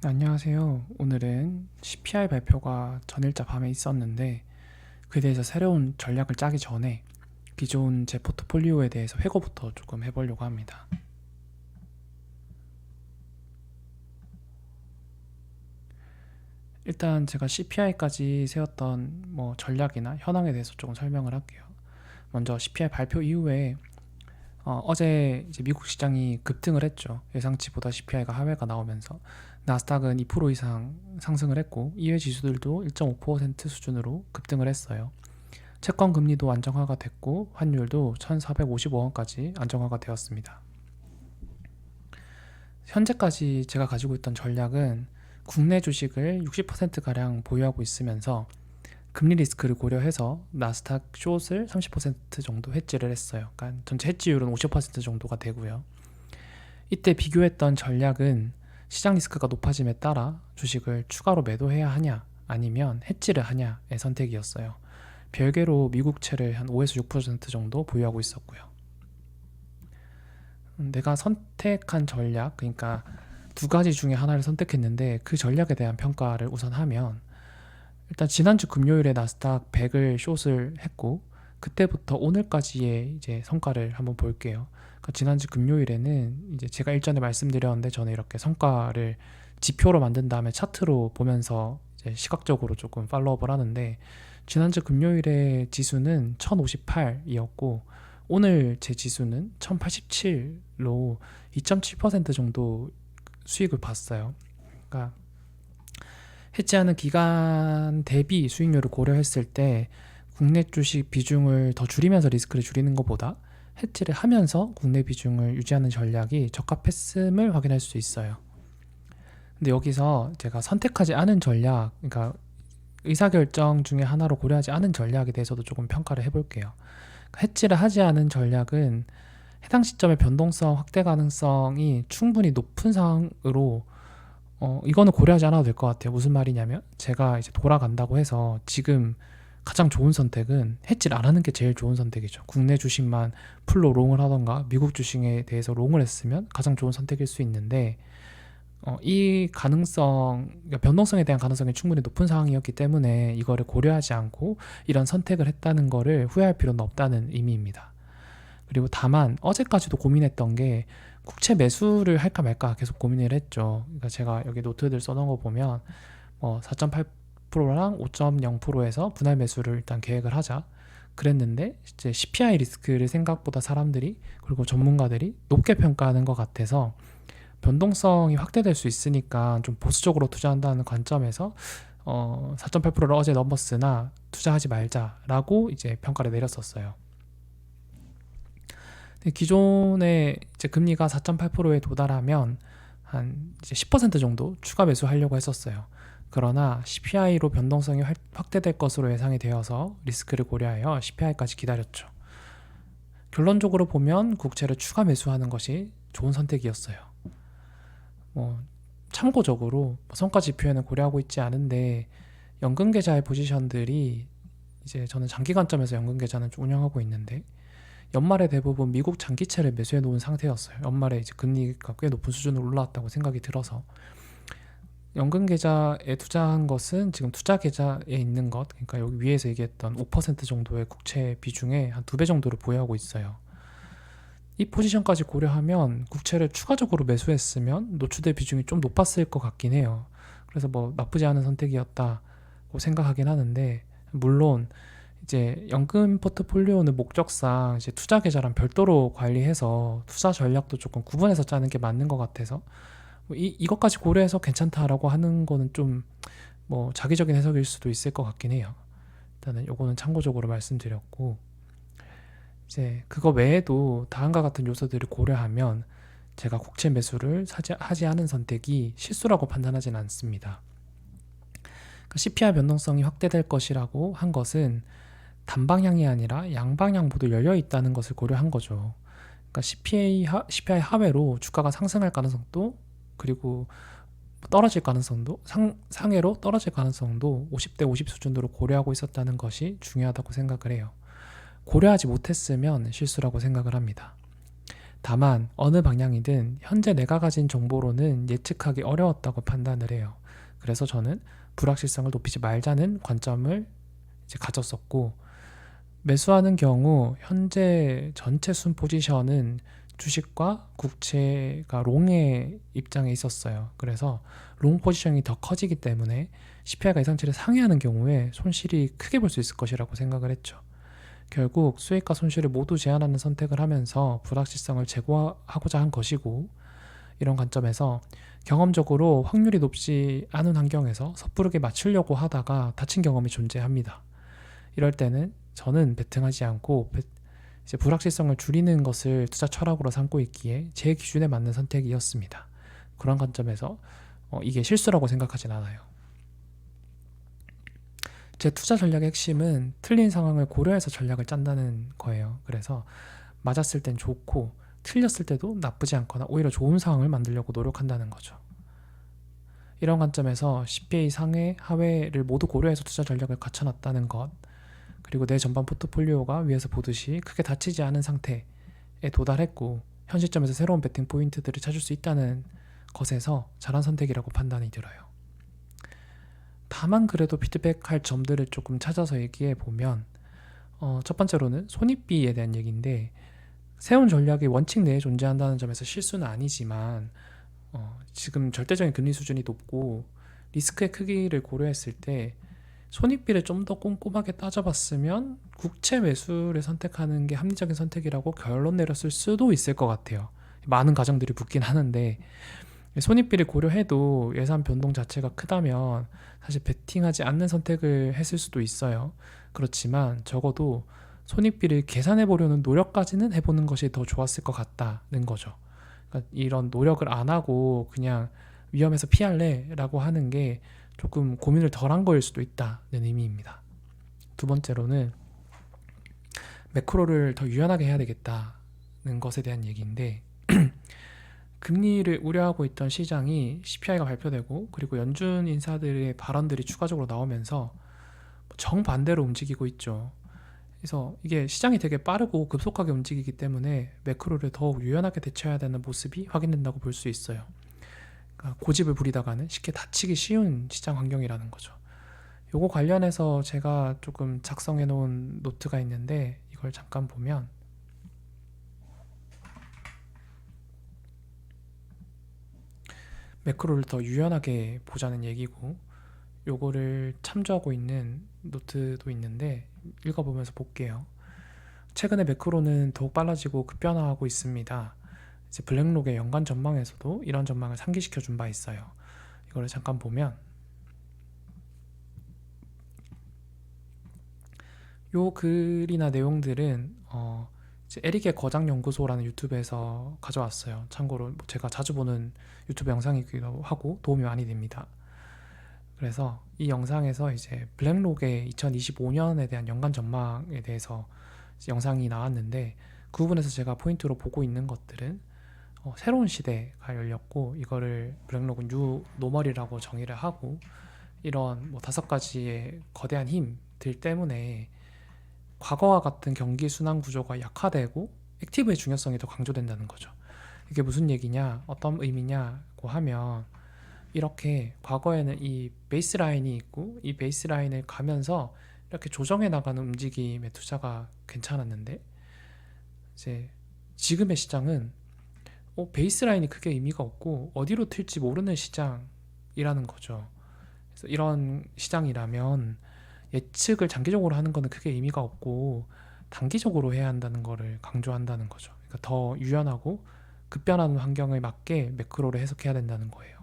안녕하세요. 오늘은 CPI 발표가 전일자 밤에 있었는데 그에 대해서 새로운 전략을 짜기 전에 기존 제 포트폴리오에 대해서 회고부터 조금 해보려고 합니다. 일단 제가 CPI까지 세웠던 전략이나 현황에 대해서 조금 설명을 할게요. 먼저 CPI 발표 이후에 제 이제 미국 시장이 급등을 했죠. 예상치보다 CPI가 하회가 나오면서 나스닥은 2% 이상 상승을 했고 이외 지수들도 1.5% 수준으로 급등을 했어요. 채권 금리도 안정화가 됐고 환율도 1,455원까지 안정화가 되었습니다. 현재까지 제가 가지고 있던 전략은 국내 주식을 60%가량 보유하고 있으면서 금리 리스크를 고려해서 나스닥 숏을 30% 정도 해지를 했어요. 그러니까 전체 해지율은 50% 정도가 되고요. 이때 비교했던 전략은 시장 리스크가 높아짐에 따라 주식을 추가로 매도해야 하냐 아니면 해지를 하냐의 선택이었어요. 별개로 미국채를 한 5에서 6% 정도 보유하고 있었고요. 내가 선택한 전략, 그러니까 두 가지 중에 하나를 선택했는데 그 전략에 대한 평가를 우선 하면 일단 지난주 금요일에 나스닥 100을 숏을 했고 그때부터 오늘까지의 이제 성과를 한번 볼게요. 그러니까 지난주 금요일에는 이제 제가 일전에 말씀드렸는데 저는 이렇게 성과를 지표로 만든 다음에 차트로 보면서 이제 시각적으로 조금 팔로우업을 하는데 지난주 금요일에 지수는 1058이었고 오늘 제 지수는 1087로 2.7% 정도 수익을 봤어요. 그러니까 해지하는 기간 대비 수익률을 고려했을 때 국내 주식 비중을 더 줄이면서 리스크를 줄이는 것보다 해지를 하면서 국내 비중을 유지하는 전략이 적합했음을 확인할 수 있어요. 근데 여기서 제가 선택하지 않은 전략, 그러니까 의사결정 중에 하나로 고려하지 않은 전략에 대해서도 조금 평가를 해볼게요. 해지를 하지 않은 전략은 해당 시점의 변동성 확대 가능성이 충분히 높은 상황으로 이거는 고려하지 않아도 될 것 같아요. 무슨 말이냐면 제가 이제 돌아간다고 해서 지금 가장 좋은 선택은 해지를 안 하는 게 제일 좋은 선택이죠. 국내 주식만 풀로 롱을 하던가 미국 주식에 대해서 롱을 했으면 가장 좋은 선택일 수 있는데 이 가능성, 그러니까 변동성에 대한 가능성이 충분히 높은 상황이었기 때문에 이거를 고려하지 않고 이런 선택을 했다는 거를 후회할 필요는 없다는 의미입니다. 그리고 다만 어제까지도 고민했던 게 국채 매수를 할까 말까 계속 고민을 했죠. 그러니까 제가 여기 노트들 써놓은 거 보면 4.8%랑 5.0%에서 분할 매수를 일단 계획을 하자 그랬는데 이제 CPI 리스크를 생각보다 사람들이 그리고 전문가들이 높게 평가하는 것 같아서 변동성이 확대될 수 있으니까 좀 보수적으로 투자한다는 관점에서 4.8%를 어제 넘었으나 투자하지 말자라고 이제 평가를 내렸었어요. 기존에 이제 금리가 4.8%에 도달하면 한 이제 10% 정도 추가 매수하려고 했었어요. 그러나 CPI로 변동성이 확대될 것으로 예상이 되어서 리스크를 고려하여 CPI까지 기다렸죠. 결론적으로 보면 국채를 추가 매수하는 것이 좋은 선택이었어요. 참고적으로 성과 지표에는 고려하고 있지 않은데 연금 계좌의 포지션들이 이제 저는 장기 관점에서 연금 계좌는 좀 운영하고 있는데 연말에 대부분 미국 장기채를 매수해 놓은 상태였어요. 연말에 이제 금리가 꽤 높은 수준으로 올라왔다고 생각이 들어서 연금 계좌에 투자한 것은 지금 투자 계좌에 있는 것, 그러니까 여기 위에서 얘기했던 5% 정도의 국채 비중에 한 2배 정도를 보유하고 있어요. 이 포지션까지 고려하면 국채를 추가적으로 매수했으면 노출될 비중이 좀 높았을 것 같긴 해요. 그래서 나쁘지 않은 선택이었다고 생각하긴 하는데 물론 이제 연금 포트폴리오는 목적상 이제 투자 계좌랑 별도로 관리해서 투자 전략도 조금 구분해서 짜는 게 맞는 것 같아서 이것까지 고려해서 괜찮다라고 하는 거는 좀 자기적인 해석일 수도 있을 것 같긴 해요. 일단은 요거는 참고적으로 말씀드렸고 이제 그거 외에도 다음과 같은 요소들을 고려하면 제가 국채 매수를 하지 않은 선택이 실수라고 판단하진 않습니다. 그러니까 CPI 변동성이 확대될 것이라고 한 것은 단방향이 아니라 양방향 모두 열려 있다는 것을 고려한 거죠. 그러니까 CPI 하회로 주가가 상승할 가능성도 그리고 떨어질 가능성도 상해로 떨어질 가능성도 50대 50 수준으로 고려하고 있었다는 것이 중요하다고 생각을 해요. 고려하지 못했으면 실수라고 생각을 합니다. 다만 어느 방향이든 현재 내가 가진 정보로는 예측하기 어려웠다고 판단을 해요. 그래서 저는 불확실성을 높이지 말자는 관점을 이제 가졌었고, 매수하는 경우 현재 전체 순 포지션은 주식과 국채가 롱의 입장에 있었어요. 그래서 롱 포지션이 더 커지기 때문에 CPI가 예상치를 상회하는 경우에 손실이 크게 볼 수 있을 것이라고 생각을 했죠. 결국 수익과 손실을 모두 제한하는 선택을 하면서 불확실성을 제거하고자 한 것이고, 이런 관점에서 경험적으로 확률이 높지 않은 환경에서 섣부르게 맞추려고 하다가 다친 경험이 존재합니다. 이럴 때는 저는 베팅하지 않고 이제 불확실성을 줄이는 것을 투자 철학으로 삼고 있기에 제 기준에 맞는 선택이었습니다. 그런 관점에서 이게 실수라고 생각하진 않아요. 제 투자 전략의 핵심은 틀린 상황을 고려해서 전략을 짠다는 거예요. 그래서 맞았을 땐 좋고 틀렸을 때도 나쁘지 않거나 오히려 좋은 상황을 만들려고 노력한다는 거죠. 이런 관점에서 CPA 상회, 하회를 모두 고려해서 투자 전략을 갖춰놨다는 것, 그리고 내 전반 포트폴리오가 위에서 보듯이 크게 다치지 않은 상태에 도달했고 현 시점에서 새로운 베팅 포인트들을 찾을 수 있다는 것에서 잘한 선택이라고 판단이 들어요. 다만 그래도 피드백할 점들을 조금 찾아서 얘기해 보면, 첫 번째로는 손익비에 대한 얘기인데, 세운 전략이 원칙 내에 존재한다는 점에서 실수는 아니지만 지금 절대적인 금리 수준이 높고 리스크의 크기를 고려했을 때 손익비를 좀 더 꼼꼼하게 따져봤으면 국채 매수를 선택하는 게 합리적인 선택이라고 결론 내렸을 수도 있을 것 같아요. 많은 가정들이 붙긴 하는데, 손익비를 고려해도 예산 변동 자체가 크다면 사실 베팅하지 않는 선택을 했을 수도 있어요. 그렇지만 적어도 손익비를 계산해 보려는 노력까지는 해보는 것이 더 좋았을 것 같다는 거죠. 그러니까 이런 노력을 안 하고 그냥 위험해서 피할래 라고 하는 게 조금 고민을 덜 한 거일 수도 있다는 의미입니다. 두 번째로는 매크로를 더 유연하게 해야 되겠다는 것에 대한 얘기인데, 금리를 우려하고 있던 시장이 CPI가 발표되고 그리고 연준 인사들의 발언들이 추가적으로 나오면서 정반대로 움직이고 있죠. 그래서 이게 시장이 되게 빠르고 급속하게 움직이기 때문에 매크로를 더욱 유연하게 대처해야 되는 모습이 확인된다고 볼 수 있어요. 그러니까 고집을 부리다가는 쉽게 다치기 쉬운 시장 환경이라는 거죠. 요거 관련해서 제가 조금 작성해 놓은 노트가 있는데 이걸 잠깐 보면, 매크로를 더 유연하게 보자는 얘기고, 요거를 참조하고 있는 노트도 있는데 읽어보면서 볼게요. 최근에 매크로는 더욱 빨라지고 급변화하고 있습니다. 이제 블랙록의 연간 전망에서도 이런 전망을 상기시켜 준 바 있어요. 이거를 잠깐 보면 요 글이나 내용들은 이제 에릭의 거장연구소라는 유튜브에서 가져왔어요. 참고로 제가 자주 보는 유튜브 영상이기도 하고 도움이 많이 됩니다. 그래서 이 영상에서 이제 블랙록의 2025년에 대한 연간 전망에 대해서 영상이 나왔는데, 그 부분에서 제가 포인트로 보고 있는 것들은 새로운 시대가 열렸고 이거를 블랙록은 뉴 노멀이라고 정의를 하고, 이런 뭐 5가지의 거대한 힘들 때문에 과거와 같은 경기 순환 구조가 약화되고 액티브의 중요성이 더 강조된다는 거죠. 이게 무슨 얘기냐, 어떤 의미냐고 하면, 이렇게 과거에는 이 베이스라인이 있고 이 베이스라인을 가면서 이렇게 조정해 나가는 움직임의 투자가 괜찮았는데, 이제 지금의 시장은 베이스라인이 크게 의미가 없고 어디로 튈지 모르는 시장이라는 거죠. 그래서 이런 시장이라면 예측을 장기적으로 하는 거는 크게 의미가 없고 단기적으로 해야 한다는 거를 강조한다는 거죠. 그러니까 더 유연하고 급변하는 환경에 맞게 매크로를 해석해야 된다는 거예요.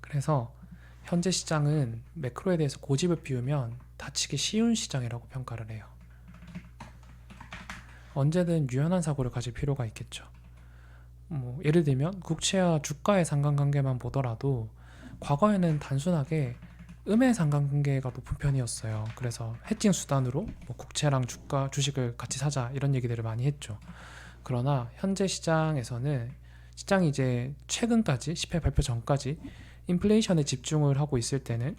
그래서 현재 시장은 매크로에 대해서 고집을 피우면 다치기 쉬운 시장이라고 평가를 해요. 언제든 유연한 사고를 가질 필요가 있겠죠. 예를 들면 국채와 주가의 상관관계만 보더라도 과거에는 단순하게 음의 상관관계가 높은 편이었어요. 그래서 해칭 수단으로 국채랑 주가, 주식을 같이 사자 이런 얘기들을 많이 했죠. 그러나 현재 시장에서는 시장이 이제 최근까지 CPI 발표 전까지 인플레이션에 집중을 하고 있을 때는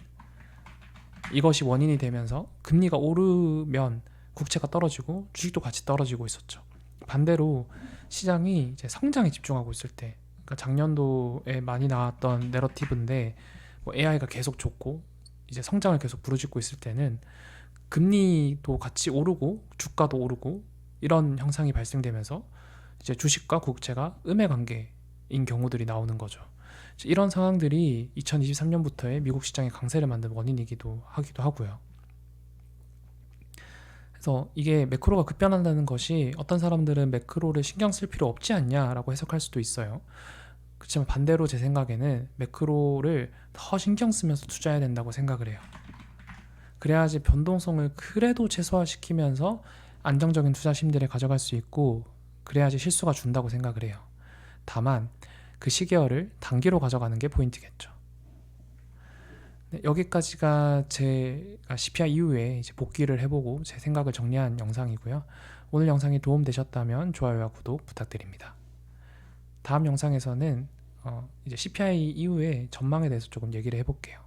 이것이 원인이 되면서 금리가 오르면 국채가 떨어지고 주식도 같이 떨어지고 있었죠. 반대로 시장이 이제 성장에 집중하고 있을 때, 그러니까 작년도에 많이 나왔던 내러티브인데 뭐 AI가 계속 좋고 이제 성장을 계속 부르짖고 있을 때는 금리도 같이 오르고 주가도 오르고 이런 형상이 발생되면서 이제 주식과 국채가 음의 관계인 경우들이 나오는 거죠. 이런 상황들이 2023년부터의 미국 시장의 강세를 만든 원인이기도 하기도 하고요. 그래서 이게 매크로가 급변한다는 것이 어떤 사람들은 매크로를 신경 쓸 필요 없지 않냐라고 해석할 수도 있어요. 그렇지만 반대로 제 생각에는 매크로를 더 신경 쓰면서 투자해야 된다고 생각을 해요. 그래야지 변동성을 그래도 최소화시키면서 안정적인 투자 심리를 가져갈 수 있고, 그래야지 실수가 준다고 생각을 해요. 다만 그 시계열을 단기로 가져가는 게 포인트겠죠. 네, 여기까지가 제가 CPI 이후에 이제 복귀를 해보고 제 생각을 정리한 영상이고요. 오늘 영상이 도움되셨다면 좋아요와 구독 부탁드립니다. 다음 영상에서는 이제 CPI 이후에 전망에 대해서 조금 얘기를 해볼게요.